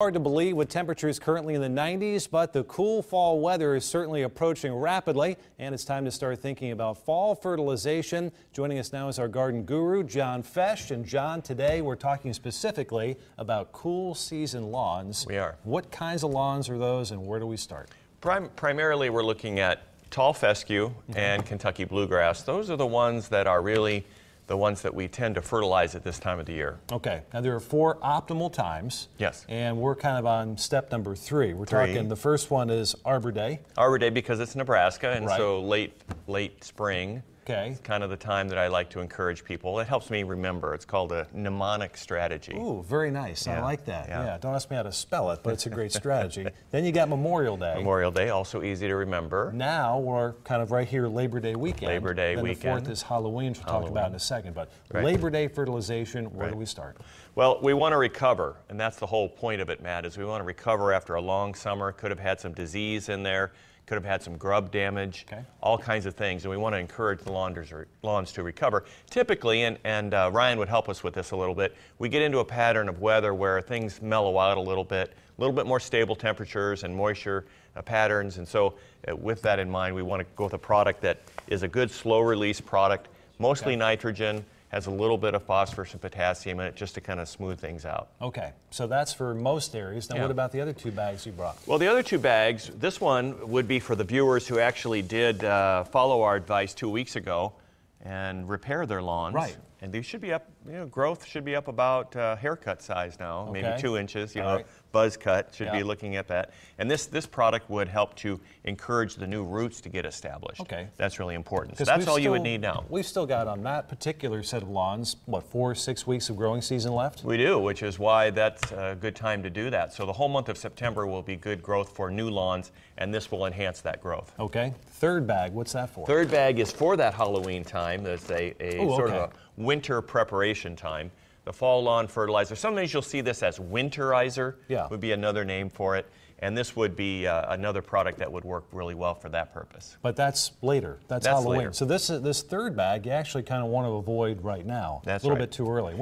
Hard to believe with temperatures currently in the 90s, but the cool fall weather is certainly approaching rapidly, and it's time to start thinking about fall fertilization. Joining us now is our garden guru, John Fech. And John, today we're talking specifically about cool season lawns. We are. What kinds of lawns are those, and where do we start? Primarily, we're looking at tall fescue and Kentucky bluegrass. Those are the ones that are really the ones that we tend to fertilize at this time of the year. Okay, now there are 4 optimal times. Yes. And we're kind of on step number 3. We're talking, the first one is Arbor Day. Arbor Day because it's Nebraska, and Right. so late spring. Okay. It's kind of the time that I like to encourage people. It helps me remember. It's called a mnemonic strategy. Ooh, very nice. I Yeah, like that. yeah. Yeah, don't ask me how to spell it, but it's a great strategy. Then you got Memorial Day. Memorial Day, also easy to remember. Now we're kind of right here, Labor Day weekend. Labor Day then weekend. The 4th is Halloween, which we'll talk about in a second. But Right. Labor Day fertilization, where do Right. we start? Well, we want to recover, and that's the whole point of it, Matt, is we want to recover after a long summer. Could have had some disease in there, could have had some grub damage, all kinds of things, and we want to encourage the lawns to recover. Typically, and Ryan would help us with this a little bit, we get into a pattern of weather where things mellow out a little bit more stable temperatures and moisture patterns, and so with that in mind, we want to go with a product that is a good slow-release product, mostly nitrogen, has a little bit of phosphorus and potassium in it just to kind of smooth things out. Okay, so that's for most areas. Now what about the other 2 bags you brought? Well, the other 2 bags, this one would be for the viewers who actually did follow our advice 2 weeks ago and repair their lawns. Right. And these should be up, growth should be up about haircut size now, maybe 2 inches, Right. buzz cut, should be looking at that. And this product would help to encourage the new roots to get established. Okay. That's really important. So that's all you would need now. We've still got on that particular set of lawns, what, 4 or 6 weeks of growing season left? We do, which is why that's a good time to do that. So the whole month of September will be good growth for new lawns, and this will enhance that growth. Okay. 3rd bag, what's that for? 3rd bag is for that Halloween time. That's a sort of a winter preparation time. The fall lawn fertilizer. Sometimes you'll see this as winterizer. Would be another name for it. And this would be another product that would work really well for that purpose. But that's later. That's Halloween. Later. So this 3rd bag you actually kind of want to avoid right now. That's a little right. bit too early.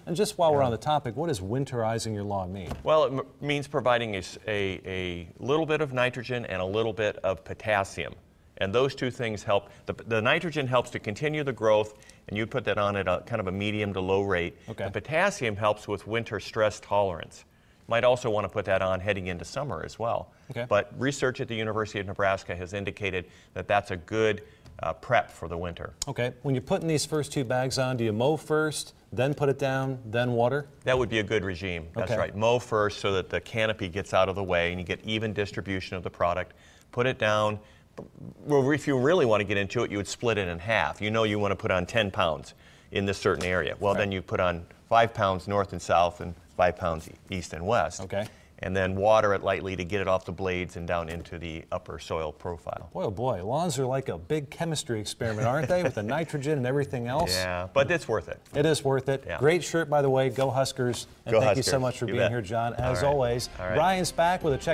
And just while we're on the topic, what does winterizing your lawn mean? Well, it means providing a little bit of nitrogen and a little bit of potassium. And those 2 things help. The nitrogen helps to continue the growth, and you put that on at a kind of a medium to low rate. The potassium helps with winter stress tolerance. Might also want to put that on heading into summer as well. But research at the University of Nebraska has indicated that that's a good prep for the winter. Okay, when you're putting these first 2 bags on, do you mow first, then put it down, then water? That would be a good regime. That's right. Mow first so that the canopy gets out of the way and you get even distribution of the product. Put it down. Well, if you really want to get into it, you would split it in half. You know you want to put on 10 pounds in this certain area. Well, then you put on 5 pounds north and south and 5 pounds east and west. And then water it lightly to get it off the blades and down into the upper soil profile. Boy, oh boy, lawns are like a big chemistry experiment, aren't they? With the nitrogen and everything else. Yeah, but it's worth it. It is worth it. Great shirt, by the way. Go Huskers. And thank you so much for being here, John. As always, Ryan's back with a check.